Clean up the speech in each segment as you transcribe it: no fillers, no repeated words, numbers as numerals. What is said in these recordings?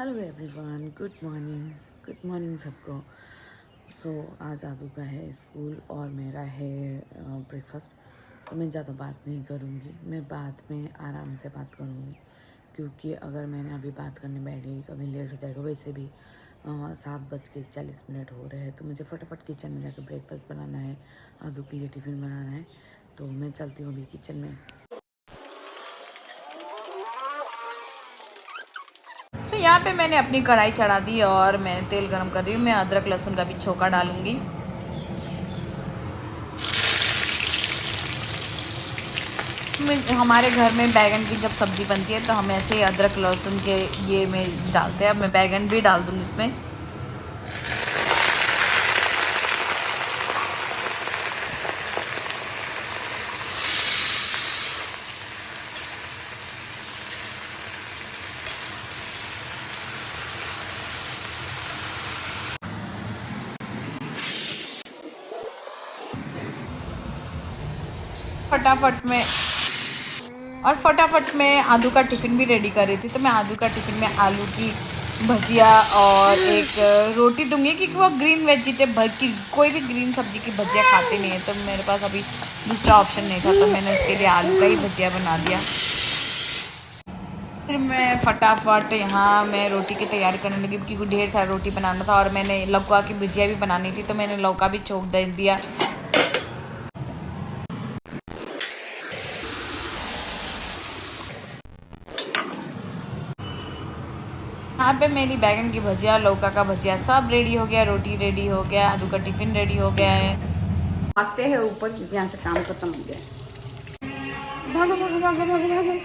Hello everyone, good morning सबको। आज आदू का है स्कूल और मेरा है ब्रेकफास्ट। तो मैं ज़्यादा बात नहीं करूँगी, मैं बाद में आराम से बात करूँगी, क्योंकि अगर मैंने अभी बात करने बैठ गई तो अभी लेट हो जाएगा। वैसे भी 7:40 हो रहे हैं, तो मुझे फटाफट किचन में जाकर ब्रेकफास्ट बनाना है, आदू के लिए टिफ़िन बनाना है। तो मैं चलती हूँ अभी किचन में। तो यहाँ पे मैंने अपनी कढ़ाई चढ़ा दी और मैं तेल गरम कर रही हूँ। मैं अदरक लहसुन का भी छौंका डालूंगी। हमारे घर में बैगन की जब सब्ज़ी बनती है तो हम ऐसे अदरक लहसुन के ये में डालते हैं। अब मैं बैगन भी डाल दूँगी इसमें। फटाफट में आलू का टिफ़िन भी रेडी कर रही थी। तो मैं आलू का टिफ़िन में आलू की भजिया और एक रोटी दूंगी, क्योंकि वो ग्रीन वेजिटेबल की कोई भी ग्रीन सब्जी की भजिया खाते नहीं है। तो मेरे पास अभी दूसरा ऑप्शन नहीं था, तो मैंने उसके लिए आलू का ही भजिया बना दिया। फिर मैं फटाफट यहाँ मैं रोटी की तैयारी करने लगी, क्योंकि ढेर सारा रोटी बनाना था और मैंने लौका की भुजिया भी बनानी थी। तो मैंने लौका भी चौक दे दिया। यहाँ पे मेरी बैगन की भजिया, लौका का भजिया सब रेडी हो गया, रोटी रेडी हो गया, आलू का टिफ़िन रेडी हो गया है। भागते हैं ऊपर, क्योंकि यहाँ से काम खत्म हो गया। भागो भागो भागो भागो भागो।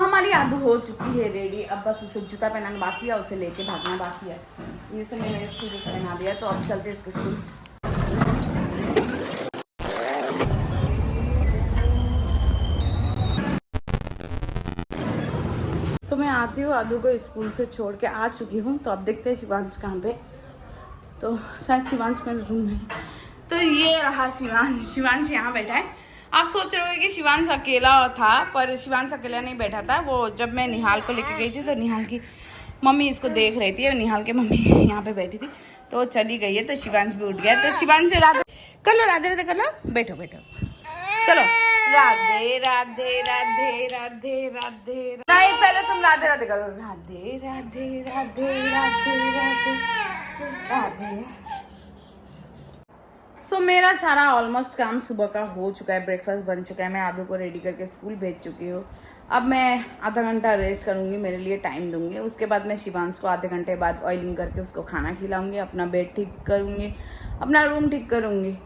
हमारी आदू हो चुकी है रेडी। अब बस उसे जूता पहनाना बाकी है, उसे लेके भागना बाकी है। ये तो मैंने इसको जूता पहना दिया, तो अब चलते इसके स्कूल। तो मैं आती हूँ, आदू को स्कूल से छोड़ के आ चुकी हूँ। तो अब देखते हैं शिवांश कहाँ पे। तो शायद शिवांश मेरे रूम में। तो ये रहा शिवांश यहाँ बैठा है। आप सोच रहे हो कि शिवांश अकेला था, पर शिवांश अकेला नहीं बैठा था। वो जब मैं निहाल को लेके गई थी तो निहाल की मम्मी इसको देख रही थी, और निहाल की मम्मी यहाँ पे बैठी थी, तो वो चली गई है। तो शिवांश भी उठ गया। तो शिवांश से राधे कर लो, राधे राधे कर लो। बैठो बैठो, चलो राधे राधे राधे राधे राधे। नहीं, पहले तुम राधे राधे करो। राधे राधे राधे राधे राधे राधे। सो मेरा सारा ऑलमोस्ट काम सुबह का हो चुका है, ब्रेकफास्ट बन चुका है, मैं आदू को रेडी करके स्कूल भेज चुकी हूँ। अब मैं आधा घंटा रेस्ट करूँगी, मेरे लिए टाइम दूंगी। उसके बाद मैं शिवांश को आधे घंटे बाद ऑयलिंग करके उसको खाना खिलाऊंगी, अपना बेड ठीक करूँगी, अपना रूम ठीक करूँगी।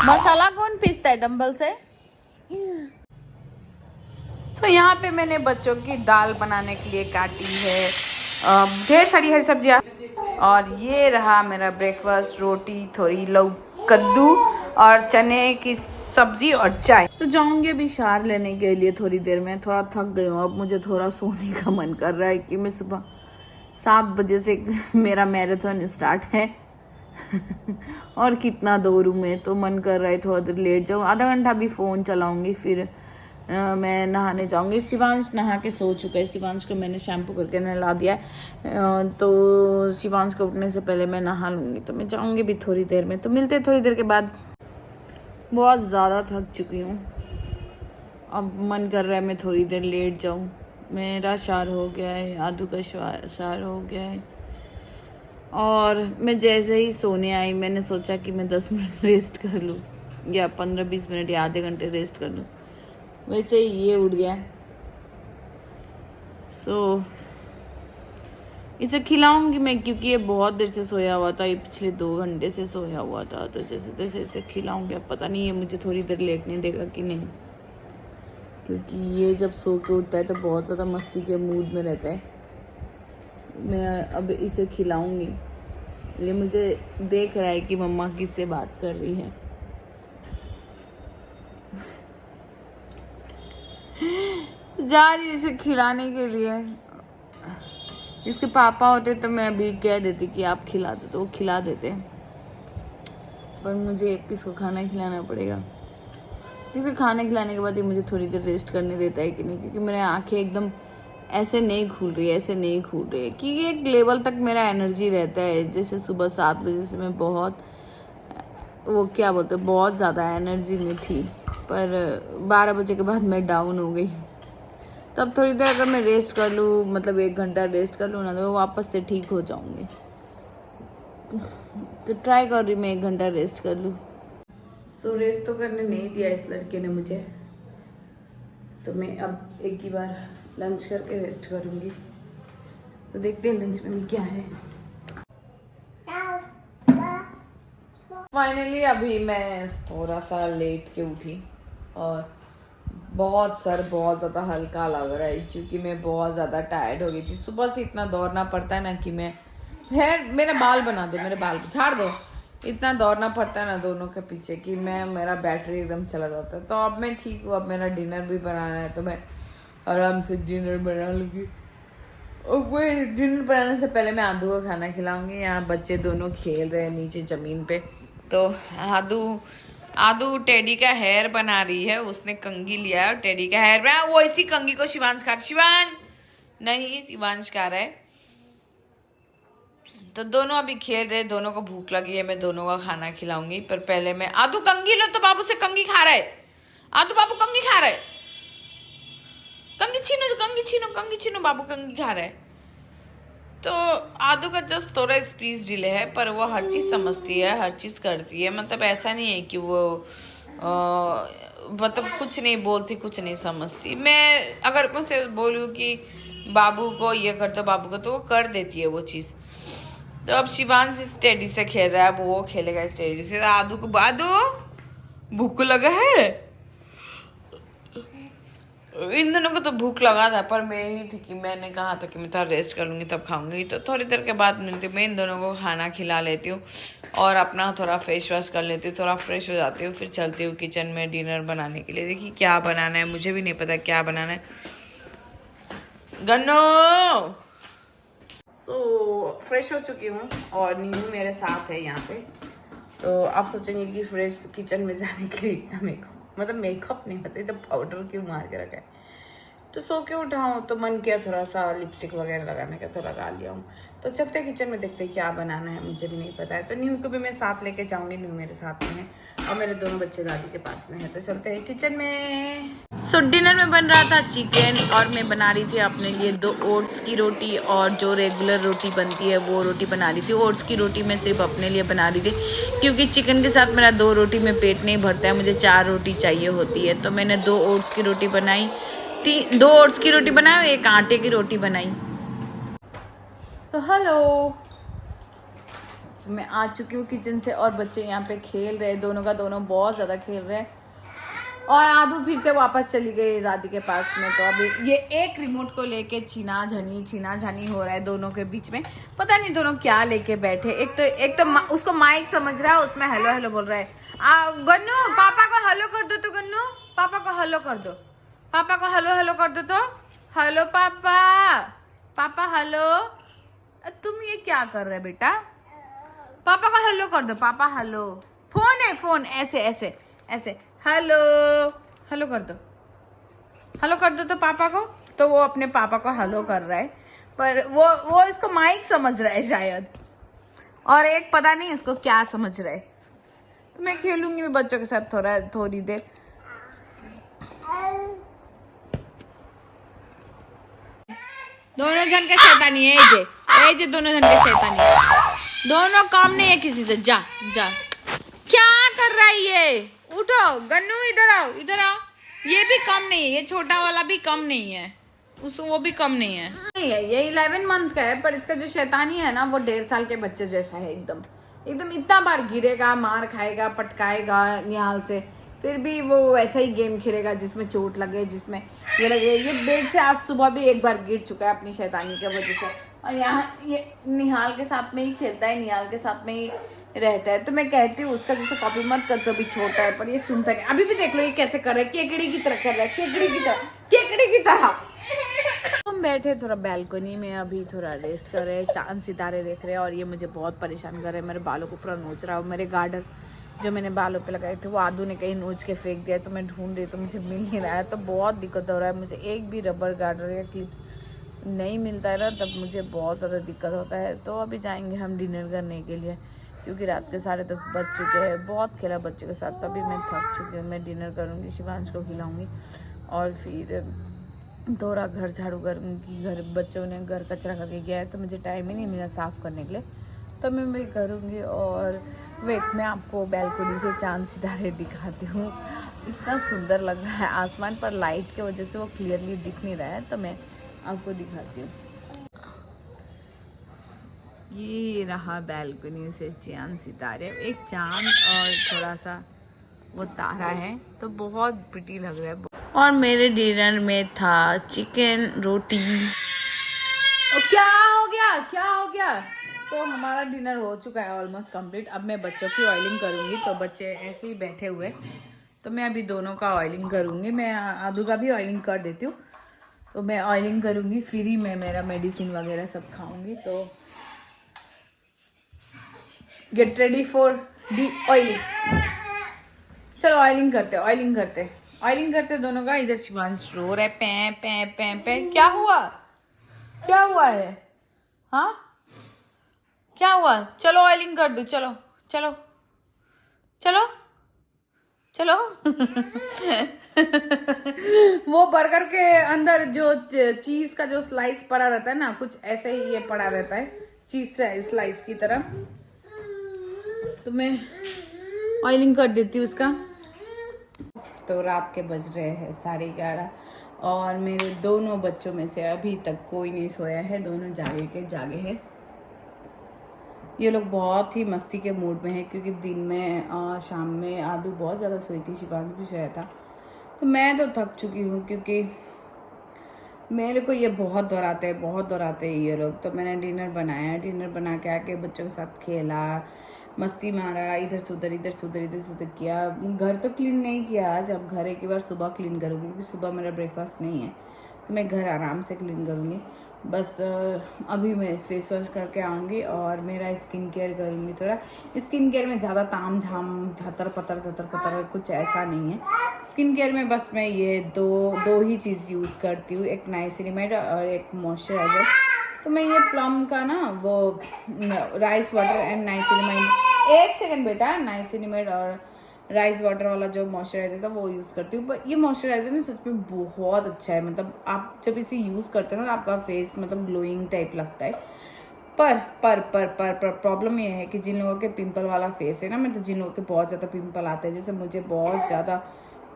मसाला कौन पीसता है डंबल से? तो यहाँ पे मैंने बच्चों की दाल बनाने के लिए काटी है ढेर सारी हरी सब्जियाँ। और ये रहा मेरा ब्रेकफास्ट, रोटी, थोड़ी कद्दू और चने की सब्जी और चाय। तो जाऊंगी अभी शार लेने के लिए थोड़ी देर में। थोड़ा थक गई हूँ, अब मुझे थोड़ा सोने का मन कर रहा है, कि मैं सुबह 7 बजे से मेरा मैराथन स्टार्ट है और कितना दूर में, तो मन कर रहा है थोड़ा देर लेट जाऊँ। आधा घंटा भी फ़ोन चलाऊंगी, फिर मैं नहाने जाऊंगी। शिवांश नहा के सो चुका है। शिवांश को मैंने शैम्पू करके नहला दिया है। तो शिवांश को उठने से पहले मैं नहा लूँगी। तो मैं जाऊंगी भी थोड़ी देर में। तो मिलते हैं थोड़ी देर के बाद। बहुत ज़्यादा थक चुकी हूँ, अब मन कर रहा है मैं थोड़ी देर लेट जाऊँ। मेरा शार हो गया है, आदू का शार हो गया है। और मैं जैसे ही सोने आई, मैंने सोचा कि मैं 10 मिनट रेस्ट कर लूँ, या 15-20 मिनट या आधे घंटे रेस्ट कर लूँ। वैसे ही ये उठ गया। इसे खिलाऊंगी मैं, क्योंकि ये बहुत देर से सोया हुआ था, ये पिछले 2 घंटे से सोया हुआ था। तो जैसे तैसे इसे खिलाऊंगी। अब पता नहीं ये मुझे थोड़ी देर लेटने देगा कि नहीं, क्योंकि ये जब सो के उठता है तो बहुत ज़्यादा मस्ती के मूड में रहता है। मैं अब इसे खिलाऊंगी। ये मुझे देख रहा है कि मम्मा किससे बात कर रही है। जा रही इसे खिलाने के लिए। इसके पापा होते तो मैं अभी कह देती कि आप खिला दो, तो वो खिला देते। पर मुझे इसको खाना खिलाना पड़ेगा। इसे खाना खिलाने के बाद ये मुझे थोड़ी देर रेस्ट करने देता है कि नहीं, क्योंकि मेरे आंखें एकदम ऐसे नहीं खुल रही है, ऐसे नहीं खुल रही है, क्योंकि एक लेवल तक मेरा एनर्जी रहता है। जैसे सुबह 7 बजे से मैं बहुत वो क्या बोलते हैं बहुत ज़्यादा एनर्जी में थी, पर 12 बजे के बाद मैं डाउन हो गई। तब थोड़ी देर अगर मैं रेस्ट कर लूँ, मतलब 1 घंटा रेस्ट कर लूँ ना, तो वापस से ठीक हो जाऊँगी। तो ट्राई कर रही मैं 1 घंटा रेस्ट कर लूँ। सो रेस्ट तो करने नहीं दिया इस लड़के ने मुझे, तो मैं अब एक ही बार लंच करके रेस्ट करूँगी। तो देखते हैं लंच में क्या है। फाइनली अभी मैं थोड़ा सा लेट के उठी और बहुत ज़्यादा हल्का लग रहा है, क्योंकि मैं बहुत ज़्यादा टायर्ड हो गई थी। सुबह से इतना दौड़ना पड़ता है ना कि मैं मेरे बाल बना दो, मेरे बाल झाड़ दो, इतना दौड़ना पड़ता है ना दोनों के पीछे कि मेरा बैटरी एकदम चला जाता है। तो अब मैं ठीक हूँ, अब मेरा डिनर भी बनाना है, तो मैं आराम से डिनर बना लूँगी। और वो डिनर बनाने से पहले मैं आदू को खाना खिलाऊंगी। यहाँ बच्चे दोनों खेल रहे हैं नीचे ज़मीन पे। तो आदू टेडी का हेयर बना रही है, उसने कंघी लिया है और टेडी का हेयर बना। वो इसी कंघी को शिवांश खा रहा है। तो दोनों अभी खेल रहे, दोनों को भूख लगी है, मैं दोनों का खाना खिलाऊंगी। पर पहले मैं आदू कंघी लो, तो बाबू से कंघी खा रहा है। आदू बाबू कंघी खा रहा है, कंघी छीनो, बाबू कंघी खा रहा है। तो आदू का जस्ट थोड़ा स्पीच डिले है, पर वो हर चीज़ समझती है, हर चीज़ करती है। मतलब ऐसा नहीं है कि वो मतलब कुछ नहीं बोलती, कुछ नहीं समझती। मैं अगर मुझसे बोलूँ कि बाबू को ये कर दो, बाबू को, तो वो कर देती है वो चीज़। तो अब शिवांश स्टेडी से खेल रहा है, अब वो खेलेगा स्टेडी से। आदू भूख लगा है। इन दोनों को तो भूख लगा था, पर मैं ही थी कि मैंने कहा था कि मैं थोड़ा रेस्ट कर लूँगी तब खाऊंगी। तो थोड़ी देर के बाद मिलती हूँ, मैं इन दोनों को खाना खिला लेती हूँ और अपना थोड़ा फेस वॉश कर लेती हूँ, थोड़ा फ्रेश हो जाती हूँ। फिर चलती हूँ किचन में डिनर बनाने के लिए। देखिए क्या बनाना है, मुझे भी नहीं पता क्या बनाना है। गन्नो फ्रेश हो चुकी हूँ और नींबू मेरे साथ है यहाँ पे। तो आप सोचेंगे कि फ्रेश किचन में जाने के लिए इतना मेकअप नहीं पता, तो पाउडर क्यों मार के रखा है। तो सो के उठा हूँ तो मन किया थोड़ा सा लिपस्टिक वगैरह लगाने का, तो लगा लिया हूँ। तो चलते किचन में, देखते क्या बनाना है, मुझे भी नहीं पता है। तो न्यू को भी मैं साथ लेके जाऊँगी, न्यू मेरे साथ में है और मेरे दोनों बच्चे दादी के पास में है। तो चलते हैं किचन में। सो डिनर में बन रहा था चिकन और मैं बना रही थी अपने लिए 2 ओट्स की रोटी, और जो रेगुलर रोटी बनती है वो रोटी बना रही थी। ओट्स की रोटी मैं सिर्फ अपने लिए बना रही थी, क्योंकि चिकन के साथ मेरा 2 रोटी में पेट नहीं भरता है, मुझे 4 रोटी चाहिए होती है। तो मैंने 2 ओट्स की रोटी बनाई, 2 ओट्स की रोटी बनाई और 1 आटे की रोटी बनाई। तो हेलो, मैं आ चुकी हूँ किचन से और बच्चे यहाँ पे खेल रहे हैं, दोनों बहुत ज़्यादा खेल रहे हैं। और आदू फिर से वापस चली गई दादी के पास में। तो अभी ये एक रिमोट को लेके छीना झनी हो रहा है दोनों के बीच में। पता नहीं दोनों क्या लेके बैठे। एक तो उसको माइक समझ रहा है, उसमें हेलो हेलो बोल रहा है। गन्नू पापा को हेलो कर दो, तो गन्नू पापा को हेलो कर दो, पापा को हेलो हेलो कर दो। तो हेलो पापा, पापा हेलो। तुम ये क्या कर रहे बेटा, पापा को हेलो कर दो, पापा हेलो। फोन है, फोन ऐसे ऐसे ऐसे हेलो हेलो कर दो, हेलो कर दो तो पापा को। तो वो अपने पापा को हेलो कर रहा है, पर वो इसको माइक समझ रहा है शायद, और एक पता नहीं इसको क्या समझ रहा है। तो मैं खेलूंगी मैं बच्चों के साथ थोड़ी देर। दोनों जन के शैतानी है ये दोनों जन के शैतानी, दोनों काम नहीं है किसी से। जा जा, क्या कर रहा है ये, उठो गन्नू, इधर आओ। ये भी कम नहीं है, ये छोटा वाला भी कम नहीं है, वो भी कम नहीं है। ये 11 मंथ का है, पर इसका जो शैतानी है ना वो 1.5 साल के बच्चे जैसा है। एकदम इतना बार गिरेगा, मार खाएगा, पटकाएगा निहाल से, फिर भी वो वैसा ही गेम खेलेगा जिसमें चोट लगे, जिसमें ये लगे। ये बेड से आज सुबह भी एक बार गिर चुका है अपनी शैतानी की वजह से। और यहाँ ये निहाल के साथ में ही खेलता है, निहाल के साथ में ही रहता है। तो मैं कहती हूँ उसका जैसे कॉपी मत कर, तो भी छोटा है पर ये सुनता नहीं। अभी भी देख लो ये कैसे कर रहा है, केकड़ी की तरह कर रहा है, केकड़ी की तरह। हम बैठे थोड़ा बैल्कनी में, अभी थोड़ा रेस्ट कर रहे हैं, चांद सितारे देख रहे हैं, और ये मुझे बहुत परेशान कर रहे हैं। मेरे बालों को पूरा नोच रहा है, मेरे जो मैंने बालों पे लगाए थे वो आदू ने कहीं नोच के फेंक दिया, तो मैं ढूंढ रही तो मुझे मिल नहीं रहा है। तो बहुत दिक्कत हो रहा है मुझे, एक भी रबर गार्डर या क्लिप्स नहीं मिलता है ना, तब मुझे बहुत ज़्यादा दिक्कत होता है। तो अभी जाएंगे हम डिनर करने के लिए, क्योंकि रात के 10:30 बज चुके हैं। बहुत खेला बच्चों के साथ, तभी मैं थक चुकी हूँ। मैं डिनर करूँगी, शिवांश को खिलाऊँगी और फिर थोड़ा घर झाड़ू करूँगी। घर बच्चों ने घर कचरा करके गया है तो मुझे टाइम ही नहीं मिला साफ़ करने के लिए, तो मैं भी करूँगी। और वेट मैं आपको बैल्कनी से चांद सितारे दिखाती हूँ। इतना सुंदर लग रहा है आसमान पर, लाइट की वजह से वो क्लियरली दिख नहीं रहा है, तो मैं आपको दिखाती हूँ। ये रहा बैल्कनी से चांद सितारे, एक चांद और थोड़ा सा वो तारा है, तो बहुत प्रिटी लग रहा है। और मेरे डिनर में था चिकन रोटी। क्या हो गया, क्या हो गया? तो हमारा डिनर हो चुका है ऑलमोस्ट कंप्लीट। अब मैं बच्चों की ऑयलिंग करूँगी, तो बच्चे ऐसे ही बैठे हुए, तो मैं अभी दोनों का ऑयलिंग करूँगी। मैं आदू का भी ऑयलिंग कर देती हूँ, तो मैं ऑयलिंग करूँगी, फिर ही मैं मेरा मेडिसिन वगैरह सब खाऊँगी। तो get ready for the oiling. चलो ऑयलिंग करते, ऑयलिंग करते, ऑयलिंग करते दोनों का। इधर शिवांश रो रहा है, पै पै पै पै। क्या हुआ, क्या हुआ है? हाँ क्या हुआ? चलो ऑयलिंग कर दो, चलो चलो चलो चलो। वो बर्गर के अंदर जो चीज का जो स्लाइस पड़ा रहता है ना, कुछ ऐसे ही ये पड़ा रहता है चीज से स्लाइस की तरह। तो मैं ऑयलिंग कर देती हूँ उसका। तो रात के बज रहे हैं 11:30 और मेरे दोनों बच्चों में से अभी तक कोई नहीं सोया है, दोनों जागे हैं। ये लोग बहुत ही मस्ती के मूड में है, क्योंकि दिन में शाम में आदू बहुत ज़्यादा सोई थी, शिवांश भी सोया था। तो मैं तो थक चुकी हूँ, क्योंकि मेरे को ये बहुत दोहराते हैं ये लोग। तो मैंने डिनर बनाया, डिनर बना के आके बच्चों के साथ खेला, मस्ती मारा, इधर से उधर किया। घर तो क्लीन नहीं किया आज, अब घर एक बार सुबह क्लीन करूँगी, क्योंकि सुबह मेरा ब्रेकफास्ट नहीं है, तो मैं घर आराम से क्लीन करूँगी। बस अभी मैं फेस वॉश करके आऊँगी और मेरा स्किन केयर करूँगी। थोड़ा स्किन केयर में ज़्यादा ताम झाम धतर पतर कुछ ऐसा नहीं है। स्किन केयर में बस मैं ये दो ही चीज़ यूज़ करती हूँ, एक नाइसिनिमाइड और एक मॉइस्चराइज़र। तो मैं ये प्लम का ना वो राइस वाटर एंड नाइसिनिमाइड, एक सेकेंड बेटा, नाइसिनिमाइड और राइस वाटर वाला जो मॉइस्चराइज़र था वो यूज़ करती हूँ। पर ये मॉइस्चराइज़र ना सच में बहुत अच्छा है, मतलब आप जब इसे यूज़ करते हो ना, आपका फेस मतलब ग्लोइंग टाइप लगता है। पर प्रॉब्लम ये है कि जिन लोगों के पिंपल वाला फेस है ना, मतलब जिन लोगों के बहुत ज़्यादा पिंपल आते हैं, जैसे मुझे बहुत ज़्यादा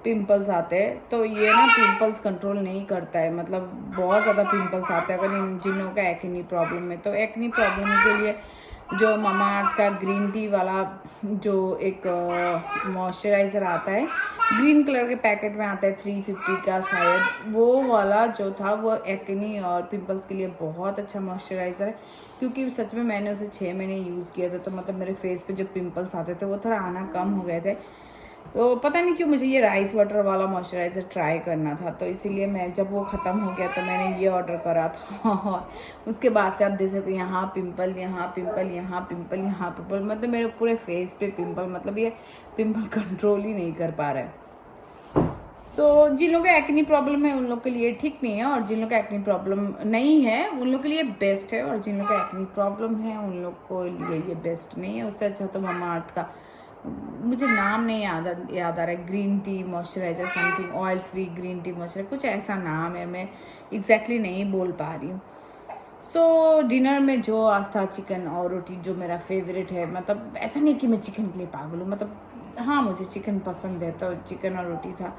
पिंपल्स आते हैं, तो ये ना पिंपल्स कंट्रोल नहीं करता है, मतलब बहुत ज़्यादा पिंपल्स आते हैं अगर जिन लोगों का एक्ने प्रॉब्लम है। तो एक्ने प्रॉब्लम के लिए जो मामाअर्थ का ग्रीन टी वाला जो एक मॉइस्चराइज़र आता है, ग्रीन कलर के पैकेट में आता है 350 का शायद, वो वाला जो था वो एक्ने और पिंपल्स के लिए बहुत अच्छा मॉइस्चराइज़र है। क्योंकि सच में मैंने उसे 6 महीने यूज़ किया था, तो मतलब मेरे फेस पे जो पिंपल्स आते थे वो थोड़ा आना कम हो गए थे। तो पता नहीं क्यों मुझे ये राइस वाटर वाला मॉइस्चराइज़र ट्राई करना था, तो इसीलिए मैं जब वो ख़त्म हो गया तो मैंने ये ऑर्डर करा था। और उसके बाद से आप देख सकते हैं यहाँ पिंपल, यहाँ पिंपल, यहाँ पिंपल, यहाँ पिंपल, मतलब मेरे पूरे फेस पे पिंपल, मतलब ये पिंपल कंट्रोल ही नहीं कर पा रहा है। सो जिन लोगों को एक्ने प्रॉब्लम है उन लोग के लिए ठीक नहीं है, और जिन लोग को एक्ने प्रॉब्लम नहीं है उन लोग के लिए बेस्ट है, और जिन लोग को एक्ने प्रॉब्लम है उन लोग को लिए ये बेस्ट नहीं है। उससे अच्छा तो मामाअर्थ का, मुझे नाम नहीं याद आ रहा है, green tea moisturiser something, oil free green tea moisturiser, कुछ ऐसा नाम है, मैं एग्जैक्टली नहीं बोल पा रही हूँ। सो डिनर में जो आज था चिकन और रोटी, जो मेरा फेवरेट है, मतलब ऐसा नहीं कि मैं चिकन के लिए पागल हूँ, मतलब हाँ मुझे चिकन पसंद है, तो चिकन और रोटी था।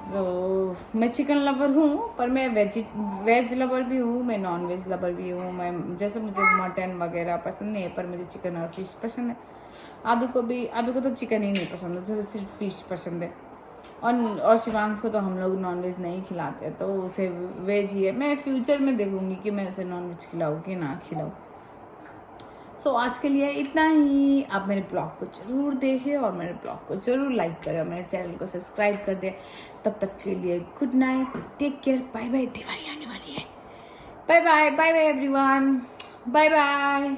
तो मैं चिकन लवर हूँ, पर मैं वेज लवर भी हूँ, मैं नॉन वेज लवर भी हूँ। मैं जैसे मुझे मटन वगैरह पसंद नहीं है, पर मुझे चिकन और फिश पसंद है। आदू को तो चिकन ही नहीं पसंद है, तो सिर्फ फिश पसंद है। और शिवांश को तो हम लोग नॉनवेज नहीं खिलाते, तो उसे वेज ही है। मैं फ्यूचर में देखूंगी कि मैं उसे नॉनवेज खिलाऊँ कि ना खिलाऊँ। सो आज के लिए इतना ही। आप मेरे ब्लॉग को ज़रूर देखें और मेरे ब्लॉग को ज़रूर लाइक करें और मेरे चैनल को सब्सक्राइब कर दें। तब तक के लिए good night, take care, bye bye. Diwali आने वाली है, bye bye, bye bye everyone, bye bye.